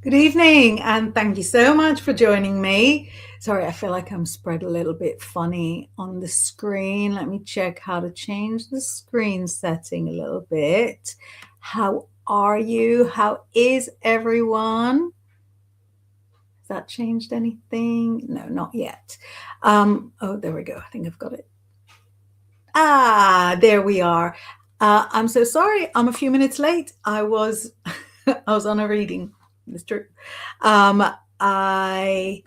Good evening, and thank you so much for joining me. Sorry, I feel like I'm spread a little bit funny on the screen. Let me check how to change the screen setting a little bit. How are you? How is everyone? Has that changed anything? No, not yet. Oh, there we go. I think I've got it. There we are. I'm so sorry. I'm a few minutes late. I was I was on a reading. It's true. Um, I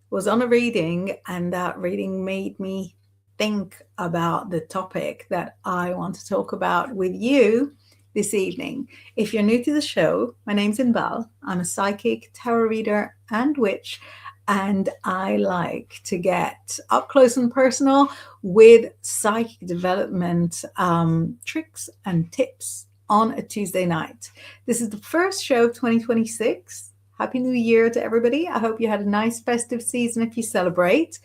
was on a reading, and that reading made me think about the topic that I want to talk about with you this evening. If you're new to the show, my name's Inbaal. I'm a psychic, tarot reader, and witch, and I like to get up close and personal with psychic development tricks and tips on a Tuesday night. This is the first show of 2026. Happy New Year to everybody. I hope you had a nice festive season if you celebrate.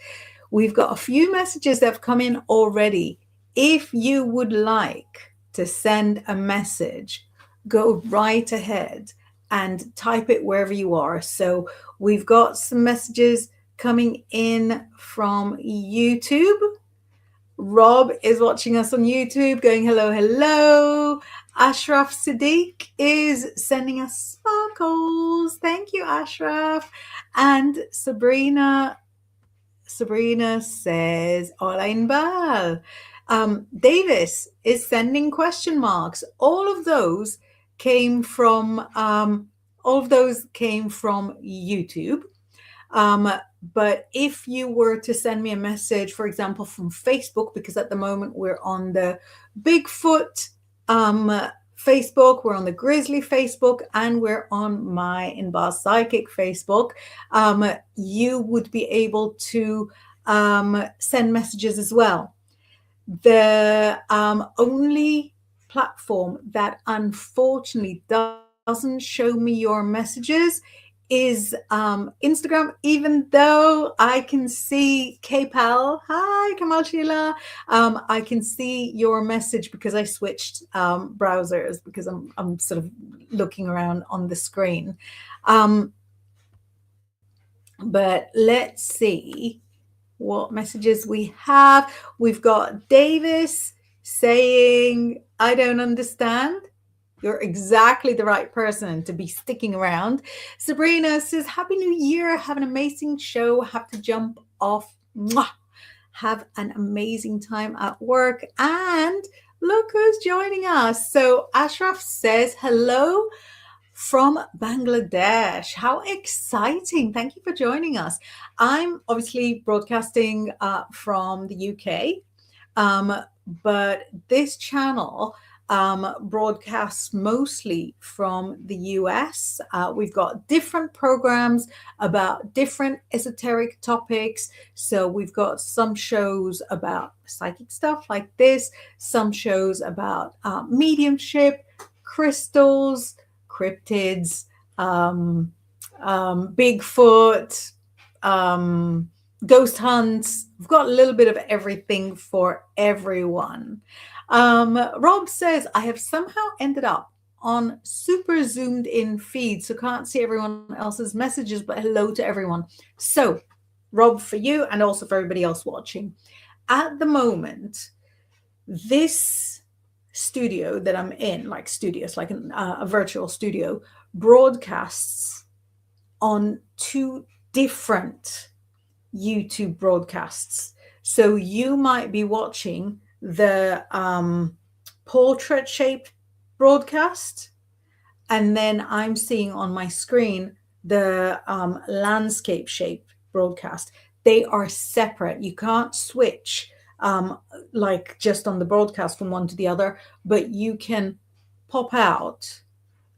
We've got a few messages that have come in already. If you would like to send a message, go right ahead and type it wherever you are. So we've got some messages coming in from YouTube. Rob is watching us on YouTube, going hello, hello. Ashraf Siddiq is sending us sparkles. Thank you, Ashraf. And Sabrina says, Hola Inbal. Davis is sending question marks. All of those came from YouTube. But if you were to send me a message, for example, from Facebook, because at the moment we're on the Bigfoot Facebook, we're on the Grizzly Facebook, and we're on my Inbaal Psychic Facebook, you would be able to send messages as well. The only platform that unfortunately doesn't show me your messages is Instagram, even though I can see KPal. Hi, Kamal Sheila. I can see your message because I switched browsers because I'm sort of looking around on the screen. But let's see what messages we have. We've got Davis saying, I don't understand. You're exactly the right person to be sticking around. Sabrina says, Happy New Year. Have an amazing show. Have to jump off. Mwah. Have an amazing time at work. And look who's joining us. So Ashraf says, hello from Bangladesh. How exciting. Thank you for joining us. I'm obviously broadcasting from the UK, but this channel broadcasts mostly from the US. We've got different programs about different esoteric topics. So we've got some shows about psychic stuff like this, some shows about mediumship, crystals, cryptids, Bigfoot, ghost hunts. We've got a little bit of everything for everyone. Rob says, I have somehow ended up on super zoomed in feed, so can't see everyone else's messages, but hello to everyone. So, Rob, for you and also for everybody else watching, at the moment, this studio that I'm in, like studios, like a virtual studio, broadcasts on two different YouTube broadcasts. So you might be watching the portrait shaped broadcast, and then I'm seeing on my screen the landscape shaped broadcast. They are separate. You can't switch like just on the broadcast from one to the other, but you can pop out,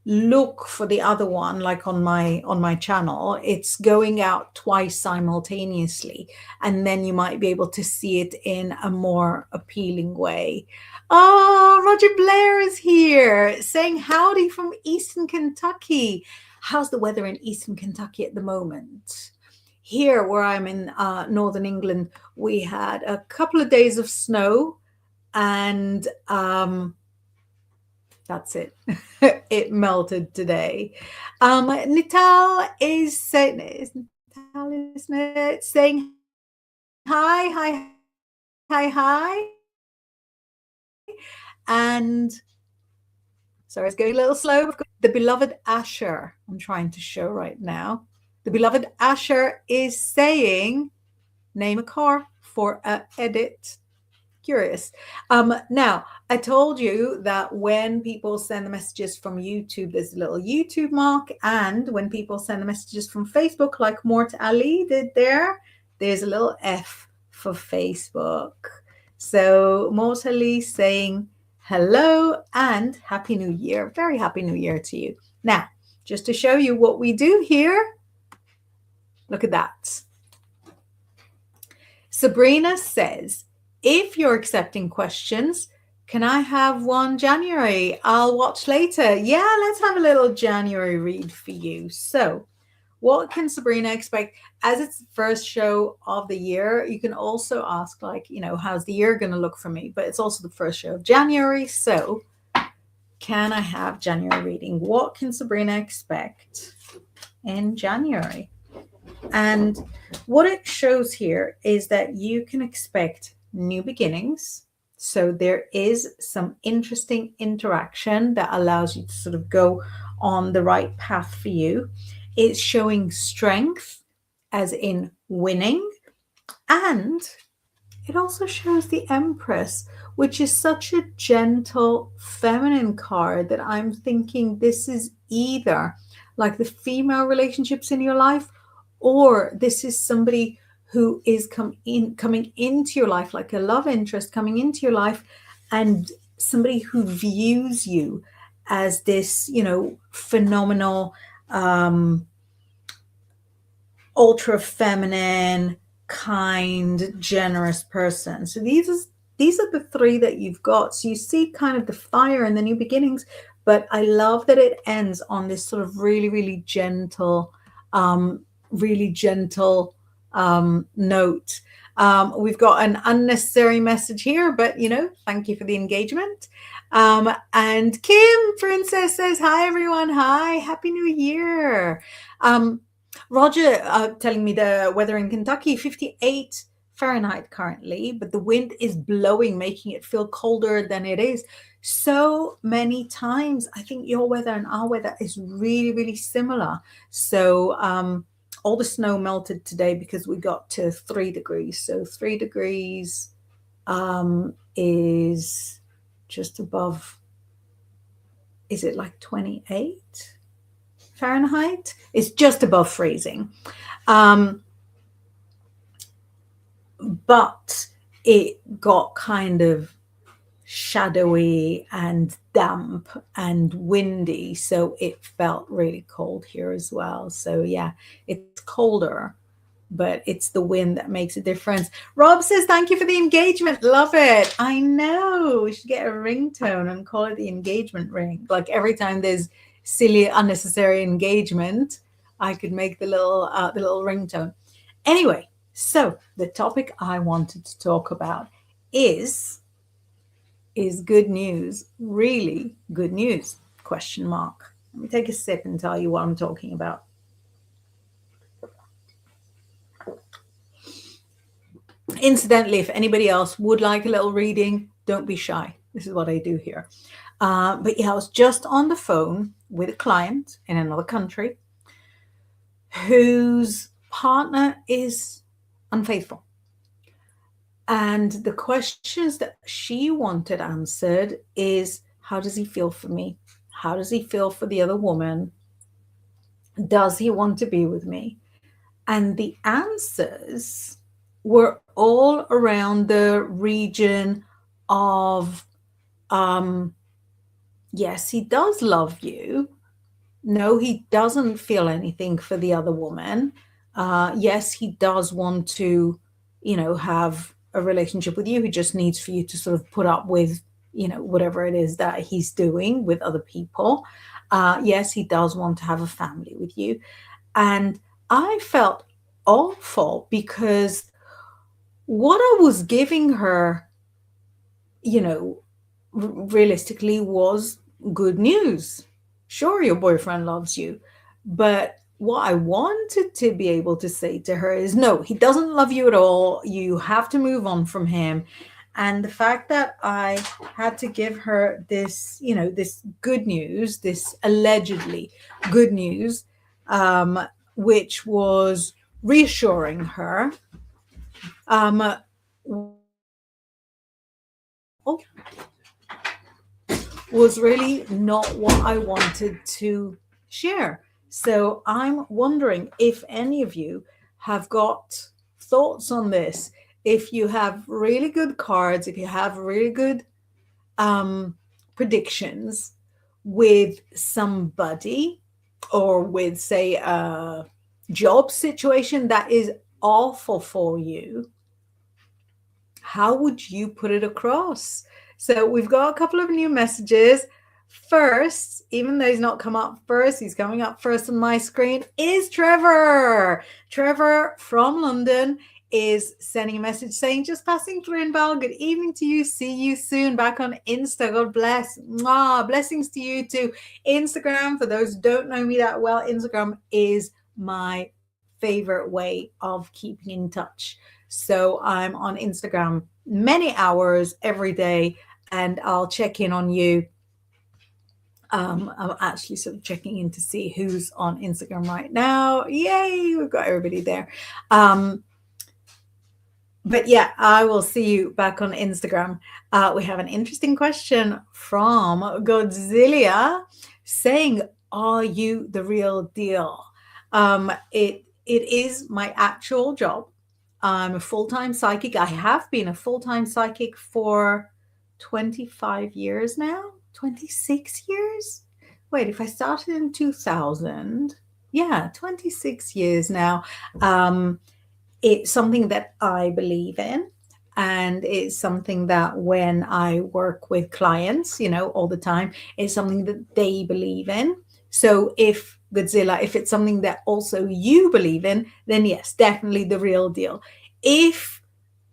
look for the other one, like on my channel. It's going out twice simultaneously, and then you might be able to see it in a more appealing way. Oh, Roger Blair is here saying howdy from Eastern Kentucky. How's the weather in Eastern Kentucky at the moment? Here, where I'm in northern England, we had a couple of days of snow, and that's it. it melted today. Nital is saying, is Nital, isn't it? Saying hi, hi, hi, hi. And sorry, it's going a little slow. The beloved Asher, I'm trying to show right now. The beloved Asher is saying, name a car for a edit. Curious. Now, I told you that when people send the messages from YouTube, there's a little YouTube mark. And when people send the messages from Facebook, like Mort Ali did there, there's a little F for Facebook. So Mort Ali saying hello and Happy New Year. Very Happy New Year to you. Now, just to show you what we do here, look at that. Sabrina says, if you're accepting questions, can I have one January? I'll watch later. Yeah, let's have a little January read for you. So, what can Sabrina expect? As it's the first show of the year, you can also ask, like, how's the year going to look for me? But it's also the first show of January. So, can I have January reading? What can Sabrina expect in January? And what it shows here is that you can expect new beginnings. So there is some interesting interaction that allows you to sort of go on the right path for you. It's showing strength, as in winning, and it also shows the Empress, which is such a gentle, feminine card that I'm thinking this is either like the female relationships in your life, or this is somebody who is coming into your life, like a love interest coming into your life, and somebody who views you as this, phenomenal, ultra feminine, kind, generous person. So these are the three that you've got. So you see kind of the fire and the new beginnings, but I love that it ends on this sort of really, really gentle, note. We've got an unnecessary message here, but thank you for the engagement. And Kim Princess says, hi everyone. Hi, Happy New Year. Roger telling me the weather in Kentucky, 58 Fahrenheit currently, but the wind is blowing, making it feel colder than it is. So many times, I think your weather and our weather is really, really similar. So all the snow melted today because we got to 3 degrees. So 3 degrees is just above, is it like 28? Fahrenheit? It's just above freezing. But it got kind of shadowy and damp and windy, so it felt really cold here as well. So yeah, it's colder, but it's the wind that makes a difference. Rob says, thank you for the engagement. Love it. I know. We should get a ringtone and call it the engagement ring. Like every time there's silly, unnecessary engagement, I could make the little ringtone. Anyway, so the topic I wanted to talk about is good news really good news? Question mark. Let me take a sip and tell you what I'm talking about. Incidentally, if anybody else would like a little reading, don't be shy. This is what I do here. But yeah, I was just on the phone with a client in another country whose partner is unfaithful. And the questions that she wanted answered is, how does he feel for me? How does he feel for the other woman? Does he want to be with me? And the answers were all around the region of, yes, he does love you. No, he doesn't feel anything for the other woman. Yes, he does want to, have a relationship with you. He just needs for you to sort of put up with, whatever it is that he's doing with other people. Yes, he does want to have a family with you. And I felt awful because what I was giving her, realistically was good news. Sure, your boyfriend loves you, but what I wanted to be able to say to her is no, he doesn't love you at all. You have to move on from him. And the fact that I had to give her this, this good news, this allegedly good news, um, which was reassuring her, um, was really not what I wanted to share. So I'm wondering if any of you have got thoughts on this. If you have really good cards, if you have really good um, predictions with somebody, or with, say, a job situation that is awful for you, how would you put it across? So we've got a couple of new messages. First, even though he's not come up first, he's coming up first on my screen, is Trevor. Trevor from London is sending a message saying, just passing through, Inbaal. Good evening to you. See you soon back on Insta. God bless. Mwah. Blessings to you too. Instagram, for those who don't know me that well, Instagram is my favorite way of keeping in touch. So I'm on Instagram many hours every day, and I'll check in on you. I'm actually sort of checking in to see who's on Instagram right now. Yay, we've got everybody there. But yeah, I will see you back on Instagram. We have an interesting question from Godzilla saying, are you the real deal? It is my actual job. I'm a full-time psychic. I have been a full-time psychic for 25 years now, 26 years. Wait, if I started in 2000, yeah, 26 years now. It's something that I believe in. And it's something that when I work with clients, all the time, it's something that they believe in. So if Godzilla, if it's something that also you believe in, then yes, definitely the real deal. If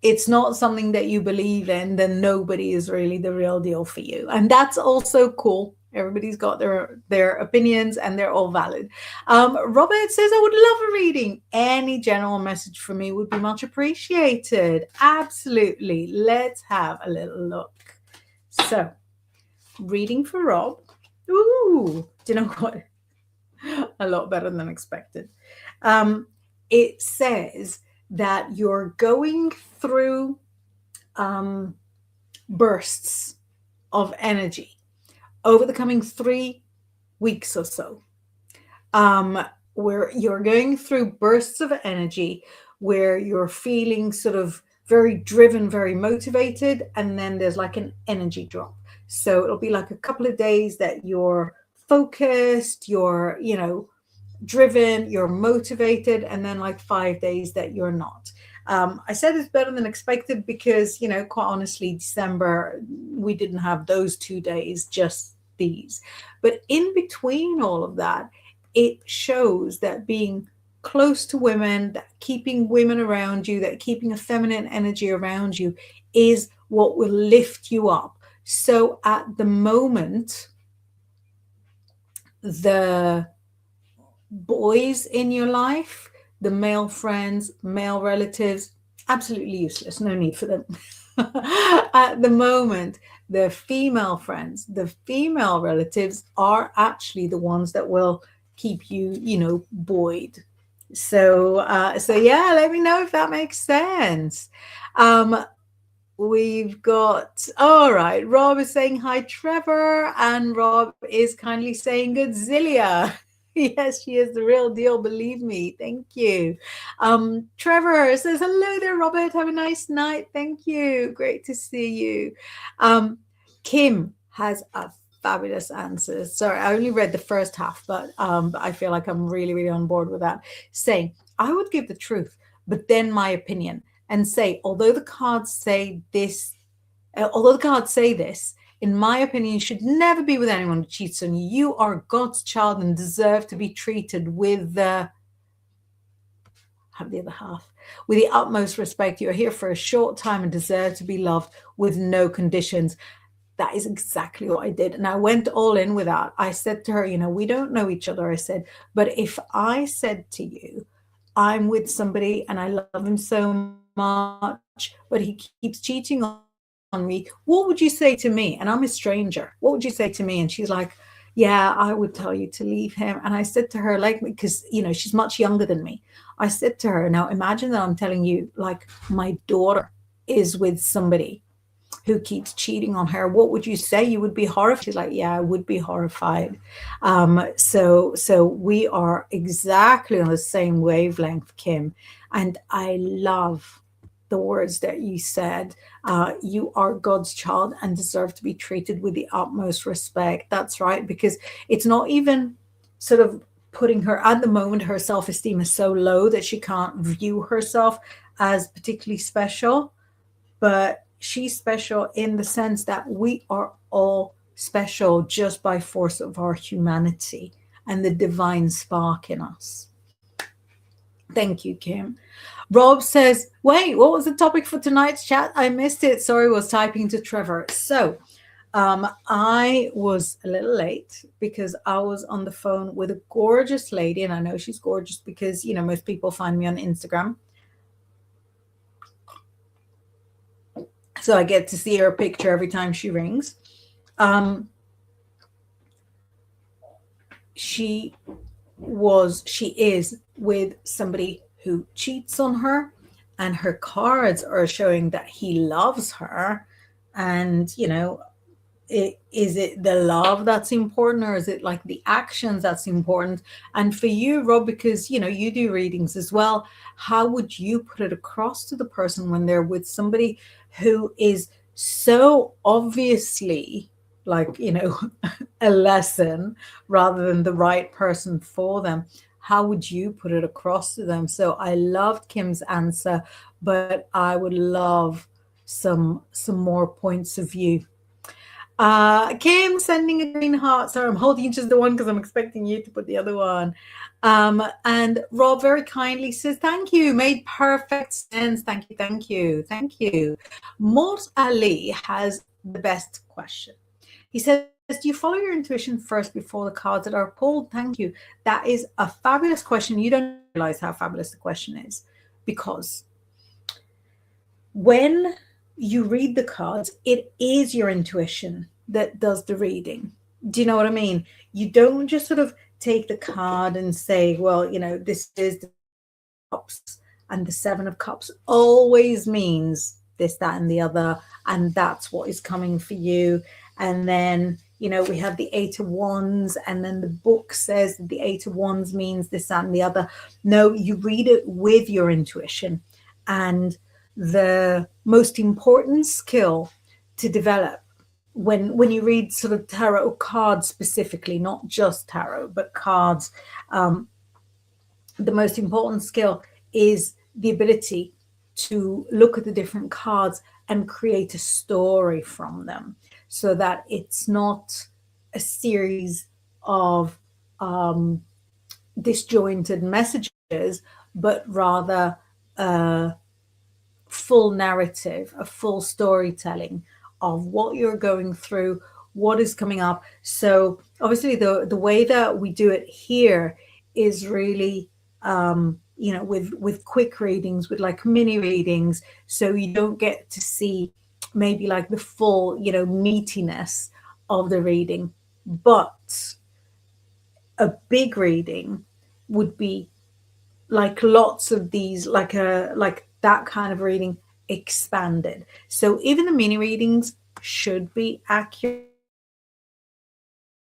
it's not something that you believe in, then nobody is really the real deal for you. And that's also cool. Everybody's got their opinions, and they're all valid. Robert says, I would love a reading. Any general message from me would be much appreciated. Absolutely. Let's have a little look. So, reading for Rob. Ooh, do you know what? A lot better than expected. It says that you're going through bursts of energy over the coming 3 weeks or so, where you're going through bursts of energy where you're feeling sort of very driven, very motivated, and then there's like an energy drop. So it'll be like a couple of days that you're focused, you're, driven, you're motivated, and then like 5 days that you're not. I said it's better than expected because, quite honestly, December, we didn't have those 2 days, just these. But in between all of that, it shows that being close to women, that keeping women around you, that keeping a feminine energy around you is what will lift you up. So at the moment, the boys in your life, the male friends, male relatives, absolutely useless. No need for them. At the moment, the female friends, the female relatives are actually the ones that will keep you, buoyed. So yeah, let me know if that makes sense. We've got, all right, Rob is saying hi, Trevor, and Rob is kindly saying Godzilla. Yes, she is the real deal, believe me. Thank you. Trevor says, hello there, Robert. Have a nice night. Thank you. Great to see you. Kim has a fabulous answer. Sorry, I only read the first half, but I feel like I'm really, really on board with that. Saying, I would give the truth, but then my opinion, and say, although the cards say this, in my opinion, you should never be with anyone who cheats on you. You are God's child and deserve to be treated with the utmost respect. You're here for a short time and deserve to be loved with no conditions. that is exactly what I did. And I went all in with that. I said to her, you know, we don't know each other. I said, but if I said to you, I'm with somebody and I love him so much, but he keeps cheating on me, what would you say to me? And I'm a stranger. What would you say to me? And she's like, yeah, I would tell you to leave him. And I said to her, like, because, you know, she's much younger than me. I said to her, now imagine that I'm telling you, like, my daughter is with somebody who keeps cheating on her. What would you say? You would be horrified. She's like, yeah, I would be horrified. So we are exactly on the same wavelength, Kim. And I love the words that you said. You are God's child and deserve to be treated with the utmost respect. That's right, because it's not even sort of putting her at the moment, her self-esteem is so low that she can't view herself as particularly special, but she's special in the sense that we are all special just by force of our humanity and the divine spark in us. Thank you, Kim. Rob says, wait, what was the topic for tonight's chat? I missed it. Sorry, was typing to Trevor. So I was a little late because I was on the phone with a gorgeous lady, and I know she's gorgeous because, you know, most people find me on Instagram. So I get to see her picture every time she rings. She is with somebody who cheats on her, and her cards are showing that he loves her. And, you know, is it the love that's important, or is it like the actions that's important? And for you, Rob, because, you know, you do readings as well, how would you put it across to the person when they're with somebody who is so obviously, like, you know, a lesson rather than the right person for them? How would you put it across to them? So I loved Kim's answer, but I would love some more points of view. Kim sending a green heart. Sorry, I'm holding just the one because I'm expecting you to put the other one. And Rob very kindly says, thank you. Made perfect sense. Thank you, thank you, thank you. Mort Ali has the best question. He says, do you follow your intuition first before the cards that are pulled? Thank you. That is a fabulous question. You don't realize how fabulous the question is, because when you read the cards, it is your intuition that does the reading. Do you know what I mean? You don't just sort of take the card and say, well, you know, this is the cups, and the 7 of cups always means this, that, and the other, and that's what is coming for you. And then, you know, we have the 8 of wands, and then the book says that the 8 of wands means this, that, and the other. No, you read it with your intuition. And the most important skill to develop when you read sort of tarot cards specifically, not just tarot, but cards, the most important skill is the ability to look at the different cards and create a story from them, so that it's not a series of disjointed messages, but rather full narrative, a full storytelling of what you're going through, what is coming up. So obviously the way that we do it here is really you know, with quick readings, with like mini readings, so you don't get to see maybe like the full, you know, meatiness of the reading. But a big reading would be like lots of these, like that kind of reading expanded. So even the mini readings should be accurate.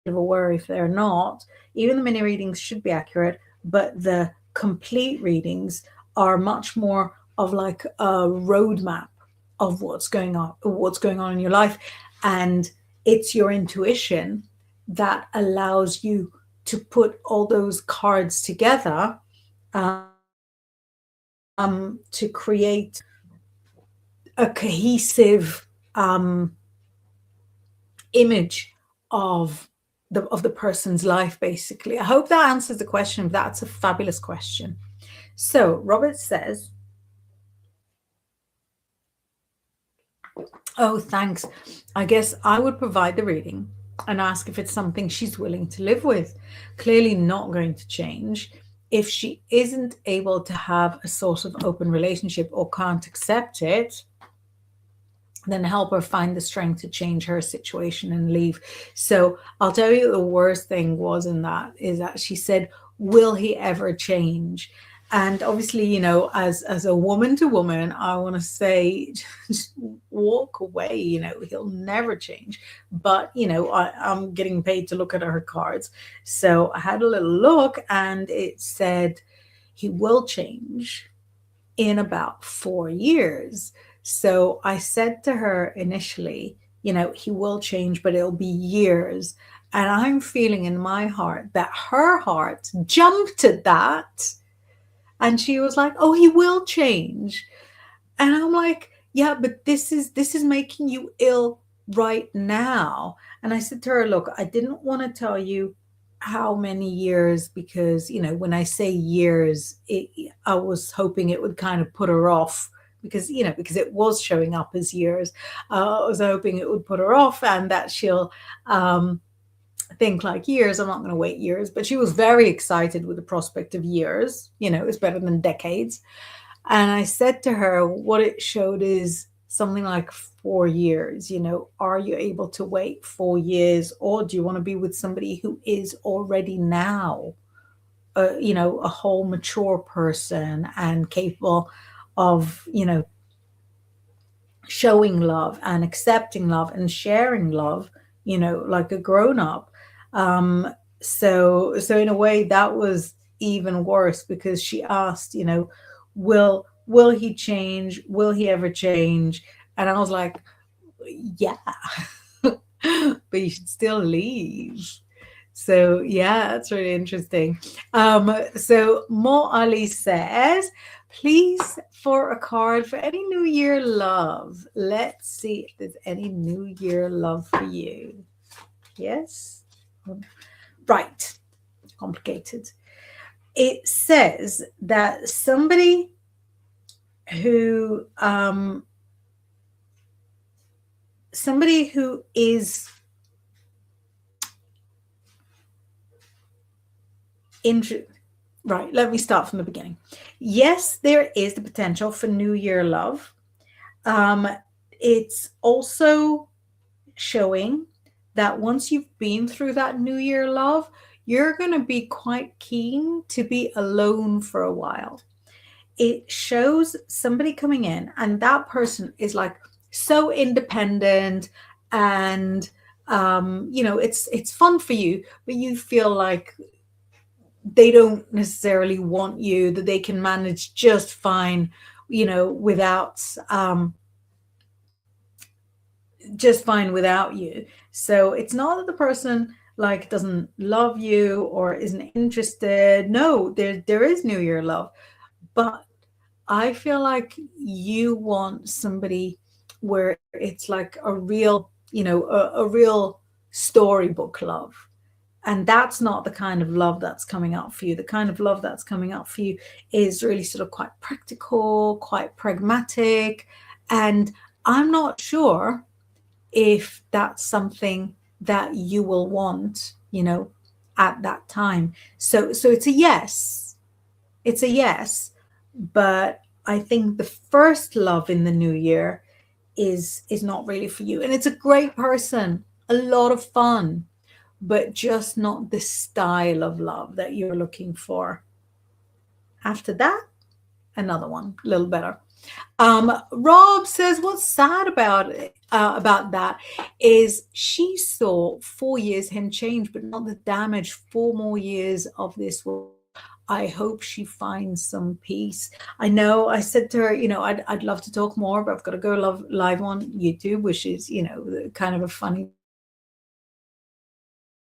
Of a worry if they're not. Even the mini readings should be accurate, but the complete readings are much more of like a roadmap of what's going on in your life. And it's your intuition that allows you to put all those cards together to create a cohesive image of the person's life, basically. I hope that answers the question. That's a fabulous question. So Robert says, Oh, thanks. I guess I would provide the reading and ask if it's something she's willing to live with. Clearly not going to change. If she isn't able to have a sort of open relationship or can't accept it, then help her find the strength to change her situation and leave. So I'll tell you, the worst thing was in that is that she said, will he ever change? And obviously, as a woman to woman, I want to say, just walk away. He'll never change. But I'm getting paid to look at her cards, so I had a little look, and it said he will change in about 4 years. So I said to her initially, he will change, but it'll be years. And I'm feeling in my heart that her heart jumped at that. And she was like, oh, he will change. And I'm like, yeah, but this is making you ill right now. And I said to her, look, I didn't want to tell you how many years, because when I say years, I was hoping it would kind of put her off, because it was showing up as years. I was hoping it would put her off, and that she'll think like years. I'm not going to wait years, but she was very excited with the prospect of years. It's better than decades. And I said to her, what it showed is something like 4 years. Are you able to wait 4 years, or do you want to be with somebody who is already now, a whole mature person and capable of, showing love and accepting love and sharing love, like a grown up. Um, so in a way that was even worse, because she asked, will he change? Will he ever change? And I was like, yeah, but you should still leave. So yeah, that's really interesting. So Mo Ali says, please for a card for any New Year love. Let's see if there's any New Year love for you. Yes? Right. Complicated. It says that who um somebody who is right, let me start from the beginning. Yes, there is the potential for New Year love. It's also showing that once you've been through that New Year love, you're going to be quite keen to be alone for a while. It shows somebody coming in, and that person is like so independent, and it's fun for you, but you feel like they don't necessarily want you, that they can manage just fine, without just fine without you. So it's not that the person like doesn't love you or isn't interested. No, there is New Year love, but I feel like you want somebody where it's like a real, a real storybook love. And that's not the kind of love that's coming out for you. The kind of love that's coming out for you is really sort of quite practical, quite pragmatic. And I'm not sure if that's something that you will want, at that time. So it's a yes. It's a yes. But I think the first love in the new year is not really for you. And it's a great person, a lot of fun, but just not the style of love that you're looking for. After that, another one, a little better. Rob says what's sad about that is she saw 4 years him change, but not the damage. 4 more years of this will. I hope she finds some peace. I know I said to her, I'd love to talk more, but I've got to go live on YouTube, which is, kind of a funny.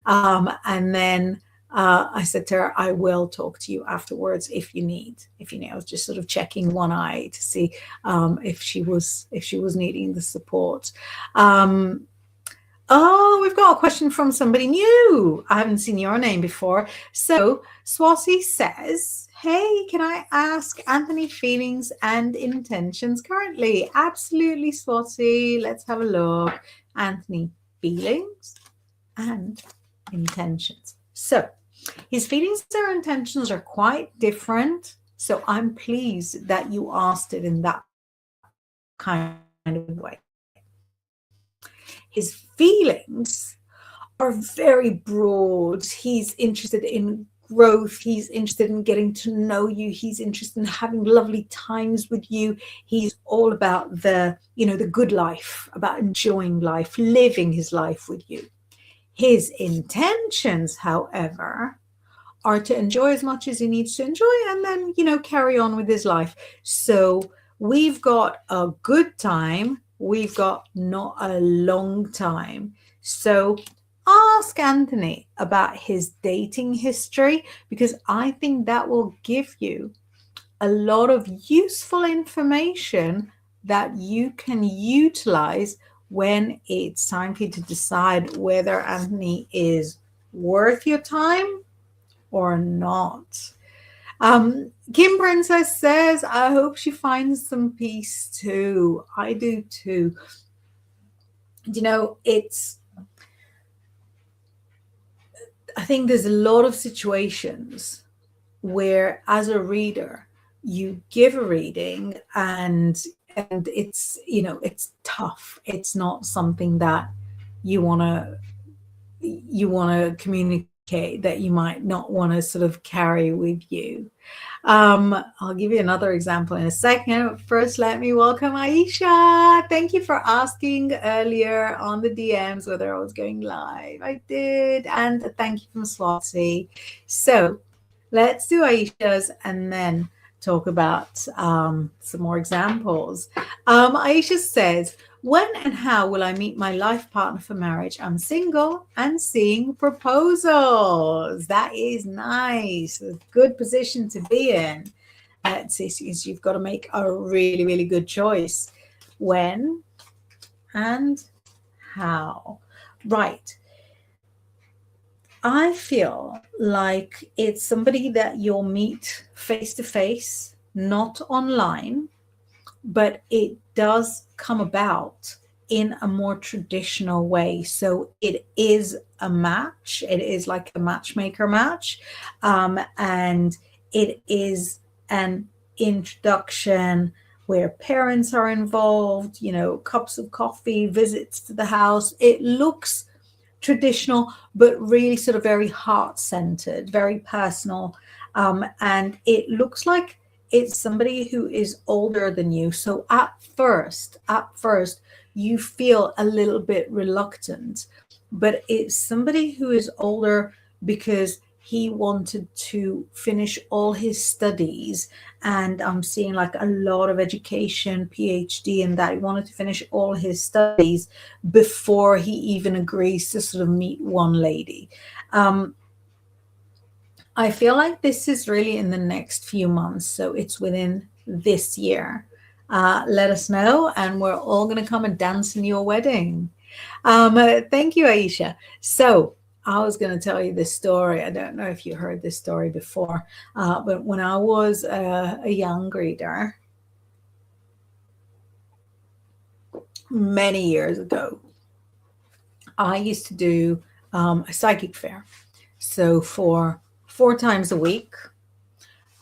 And then I said to her, I will talk to you afterwards if you need. I was just sort of checking one eye to see if she was needing the support. Oh, we've got a question from somebody new. I haven't seen your name before. So, Swati says, hey, can I ask Anthony feelings and intentions currently? Absolutely, Swati. Let's have a look. Anthony, feelings and intentions. So, his feelings or intentions are quite different. So, I'm pleased that you asked it in that kind of way. His feelings are very broad. He's interested in growth. He's interested in getting to know you. He's interested in having lovely times with you. He's all about the good life, about enjoying life, living his life with you. His intentions, however, are to enjoy as much as he needs to enjoy and then carry on with his life. So we've got a good time, we've got not a long time. So ask Anthony about his dating history, because I think that will give you a lot of useful information that you can utilize when it's time for you to decide whether Anthony is worth your time or not. Kim Princess says, I hope she finds some peace too. I do too. It's, I think there's a lot of situations where, as a reader, you give a reading and it's tough. It's not something that you want to communicate, that you might not want to sort of carry with you. I'll give you another example in a second. First, let me welcome Aisha. Thank you for asking earlier on the DMs whether I was going live. I did. And thank you from Swati. So let's do Aisha's and then talk about some more examples. Aisha says, when and how will I meet my life partner for marriage? I'm single and seeing proposals. That is nice. A good position to be in. You've got to make a really, really good choice. When and how. Right. I feel like it's somebody that you'll meet face to face, not online, but it does come about in a more traditional way. So it is a match. It is like a matchmaker match. And it is an introduction where parents are involved, cups of coffee, visits to the house. It looks traditional, but really sort of very heart centered, very personal. And it looks like it's somebody who is older than you. So at first, you feel a little bit reluctant, but it's somebody who is older because he wanted to finish all his studies. And I'm seeing like a lot of education, PhD, and that he wanted to finish all his studies before he even agrees to sort of meet one lady. Um, I feel like this is really in the next few months, so it's within this year. Let us know, and we're all going to come and dance in your wedding. Thank you, Aisha. So, I was going to tell you this story. I don't know if you heard this story before, but when I was a young reader, many years ago, I used to do a psychic fair. So, for 4 times a week,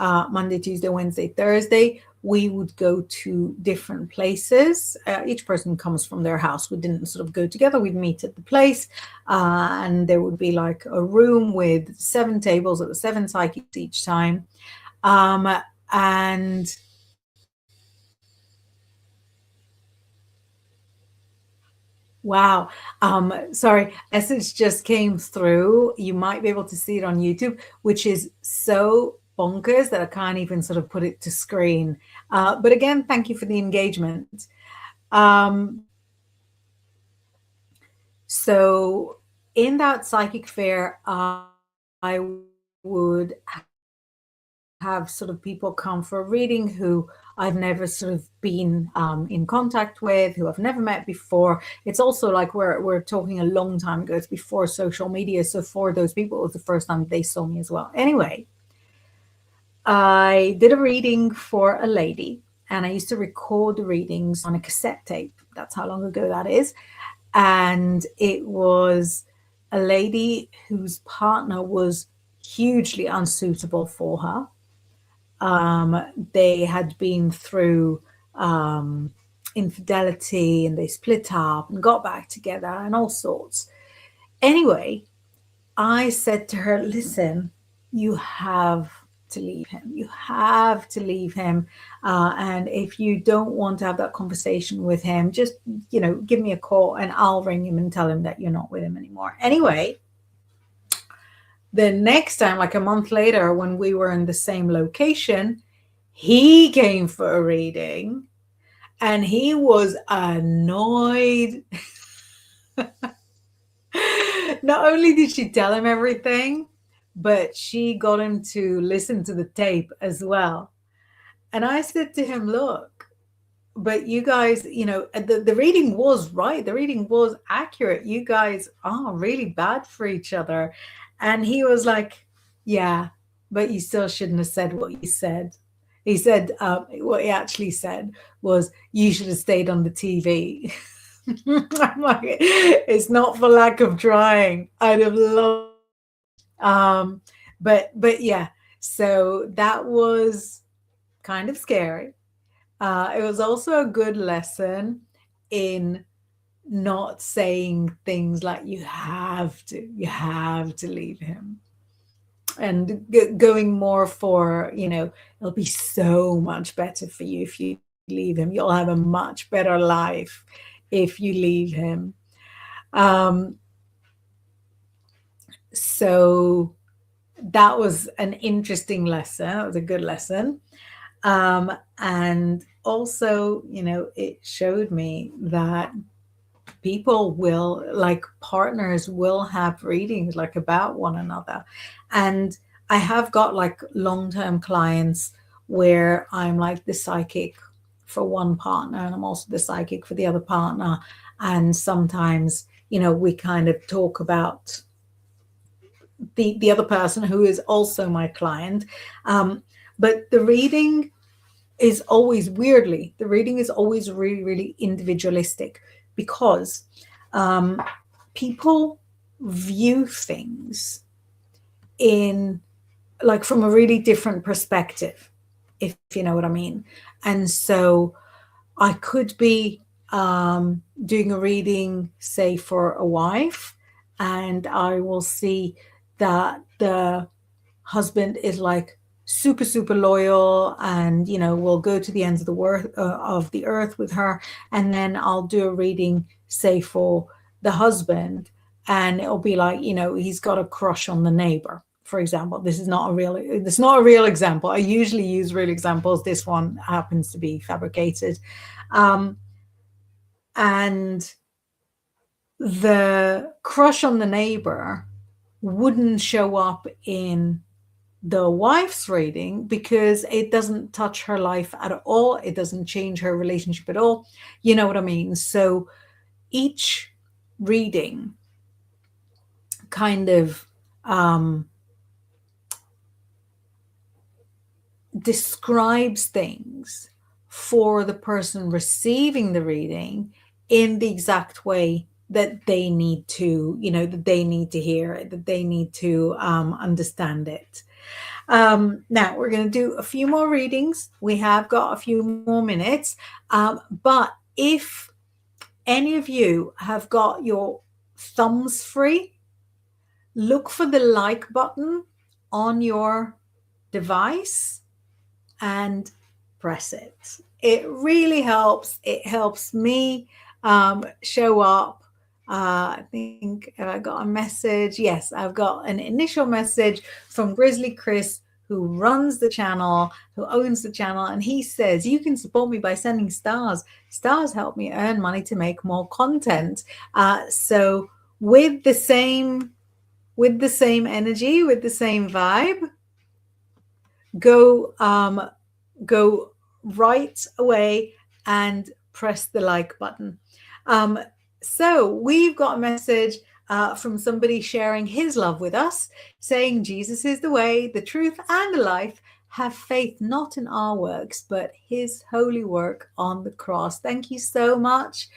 Monday, Tuesday, Wednesday, Thursday, we would go to different places. Each person comes from their house. We didn't sort of go together. We'd meet at the place, and there would be like a room with 7 tables at the 7 psychics each time. And wow. Sorry, message just came through. You might be able to see it on YouTube, which is so bonkers that I can't even sort of put it to screen. But again, thank you for the engagement. Um, so in that psychic fair, I would have sort of people come for a reading who I've never sort of been in contact with, who I've never met before. It's also like we're talking a long time ago. It's before social media. So for those people, it was the first time they saw me as well. Anyway, I did a reading for a lady, and I used to record the readings on a cassette tape. That's how long ago that is. And it was a lady whose partner was hugely unsuitable for her. They had been through infidelity, and they split up and got back together and all sorts. Anyway, I said to her, listen, you have to leave him. You have to leave him. And if you don't want to have that conversation with him, just, give me a call and I'll ring him and tell him that you're not with him anymore. Anyway, the next time, like a month later, when we were in the same location, he came for a reading and he was annoyed. Not only did she tell him everything, but she got him to listen to the tape as well. And I said to him, look, but you guys, the reading was right. The reading was accurate. You guys are really bad for each other. And he was like, yeah, but you still shouldn't have said what you said. He said, what he actually said was, you should have stayed on the TV. I'm like, it's not for lack of trying. I'd have loved. But yeah, so that was kind of scary. It was also a good lesson in not saying things like you have to leave him, and going more for, it'll be so much better for you if you leave him. You'll have a much better life if you leave him. Um, so that was an interesting lesson. It was a good lesson. And also, it showed me that people will, like partners will have readings like about one another. And I have got like long-term clients where I'm like the psychic for one partner and I'm also the psychic for the other partner. And sometimes, we kind of talk about the other person who is also my client. But the reading is always, weirdly, the reading is always really, really individualistic, because people view things in, like, from a really different perspective, if you know what I mean. And so I could be doing a reading, say, for a wife, and I will see that the husband is like super, super loyal and, will go to the ends of the earth with her. And then I'll do a reading, say, for the husband, and it'll be like, he's got a crush on the neighbor, for example. This is not a real example. I usually use real examples. This one happens to be fabricated. And the crush on the neighbor wouldn't show up in the wife's reading because it doesn't touch her life at all. It doesn't change her relationship at all. You know what I mean? So each reading kind of describes things for the person receiving the reading in the exact way that they need to, that they need to hear it, that they need to understand it. Now we're going to do a few more readings. We have got a few more minutes. But if any of you have got your thumbs free, look for the like button on your device and press it. It really helps. It helps me show up. I think, have I got a message? Yes, I've got an initial message from Grizzly Chris, who runs the channel, who owns the channel. And he says, you can support me by sending stars. Stars help me earn money to make more content. So with the same energy, with the same vibe, go right away and press the like button. So we've got a message from somebody sharing his love with us, saying Jesus is the way, the truth, and the life. Have faith not in our works, but his holy work on the cross. Thank you so much.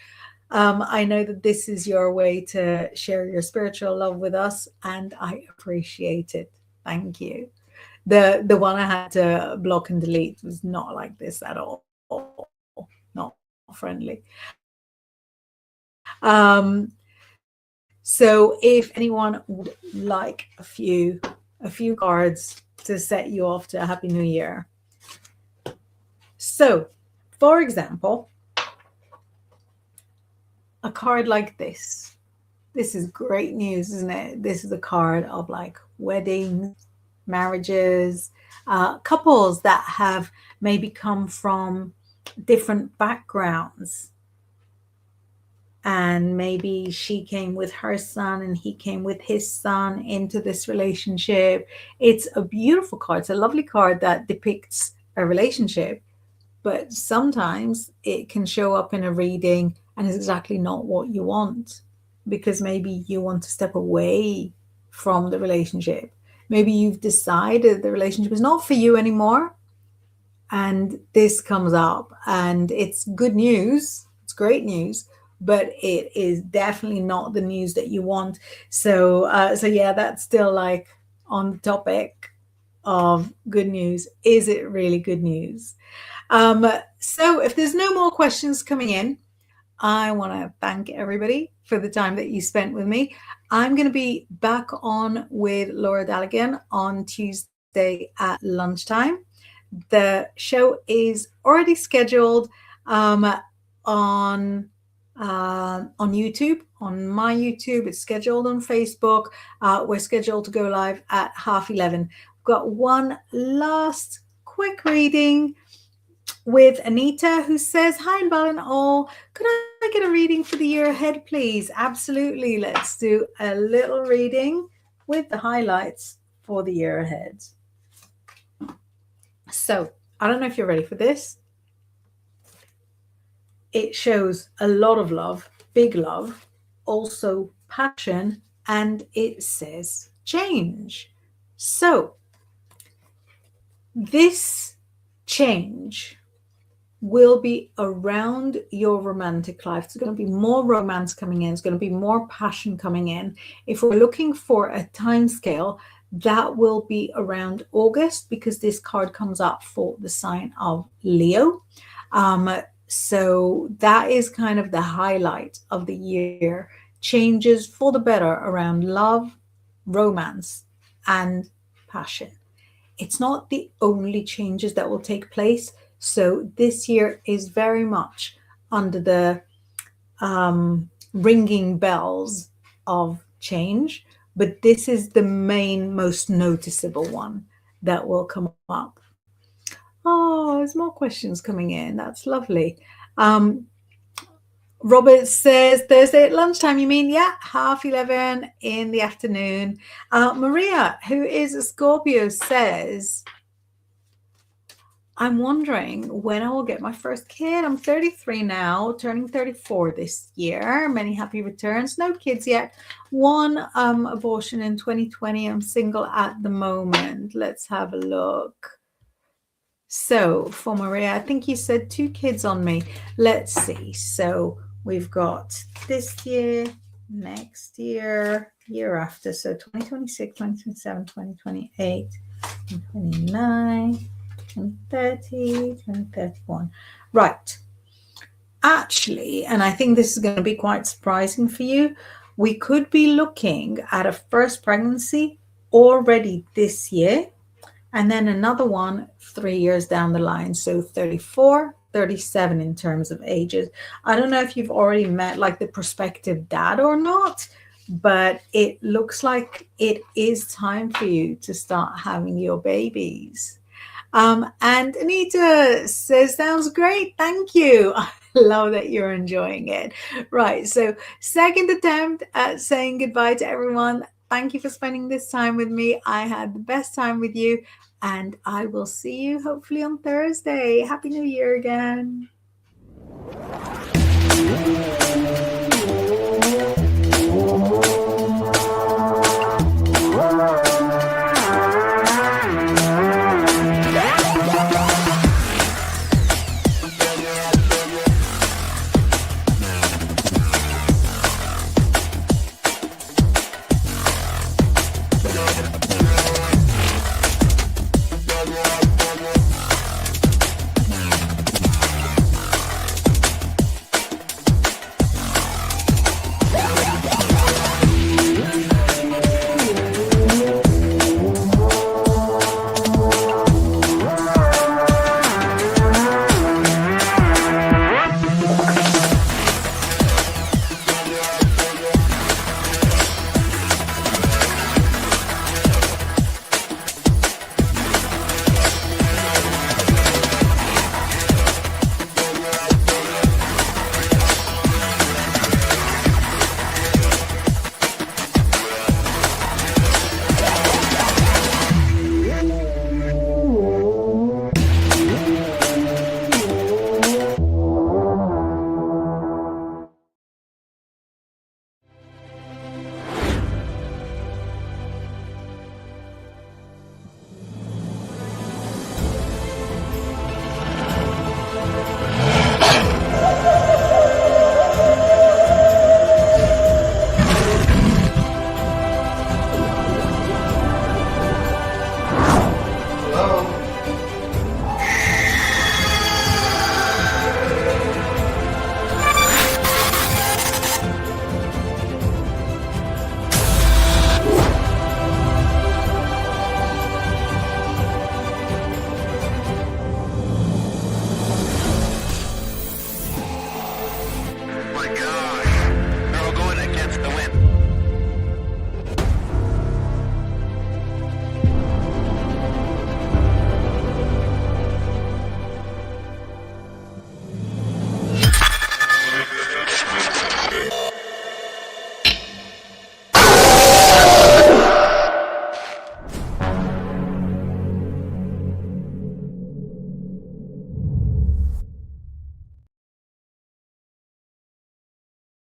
I know that this is your way to share your spiritual love with us, and I appreciate it. Thank you. The one I had to block and delete was not like this at all. Not friendly. So if anyone would like a few cards to set you off to a happy new year. So, for example, a card like this. This is great news, isn't it? This is a card of like weddings, marriages, couples that have maybe come from different backgrounds. And maybe she came with her son and he came with his son into this relationship. It's a beautiful card. It's a lovely card that depicts a relationship, but sometimes it can show up in a reading and is exactly not what you want, because maybe you want to step away from the relationship. Maybe you've decided the relationship is not for you anymore, and this comes up, and it's good news. It's great news, but it is definitely not the news that you want. So yeah, that's still like on the topic of good news. Is it really good news? So if there's no more questions coming in, I want to thank everybody for the time that you spent with me. I'm going to be back on with Laura Daligan on Tuesday at lunchtime. The show is already scheduled on YouTube, on my YouTube. It's scheduled on Facebook. We're scheduled to go live at 11:30. We've got one last quick reading with Anita, who says, hi, Inbaal and all. Could I get a reading for the year ahead, please? Absolutely. Let's do a little reading with the highlights for the year ahead. So I don't know if you're ready for this. It shows a lot of love, big love, also passion, and it says change. So this change will be around your romantic life. There's going to be more romance coming in. There's going to be more passion coming in. If we're looking for a time scale, that will be around August, because this card comes up for the sign of Leo. So that is kind of the highlight of the year. Changes for the better around love, romance, and passion. It's not the only changes that will take place. So this year is very much under the ringing bells of change, but this is the main, most noticeable one that will come up. Oh, there's more questions coming in. That's lovely. Robert says, Thursday at lunchtime, you mean? Yeah, 11:30 in the afternoon. Maria, who is a Scorpio, says, I'm wondering when I will get my first kid. I'm 33 now, turning 34 this year. Many happy returns. No kids yet. One abortion in 2020. I'm single at the moment. Let's have a look. So for Maria, I think you said 2 kids on me. Let's see. So we've got this year, next year, year after. So 2026, 2027, 2028, 2029. 2030, 2031. Right. Actually, and I think this is going to be quite surprising for you, we could be looking at a first pregnancy already this year, and then another one 3 years down the line. So 34, 37 in terms of ages. I don't know if you've already met like the prospective dad or not, but it looks like it is time for you to start having your babies. And Anita says, sounds great. Thank you. I love that you're enjoying it. Right. So second attempt at saying goodbye to everyone. Thank you for spending this time with me. I had the best time with you, and I will see you hopefully on Thursday. Happy New Year again.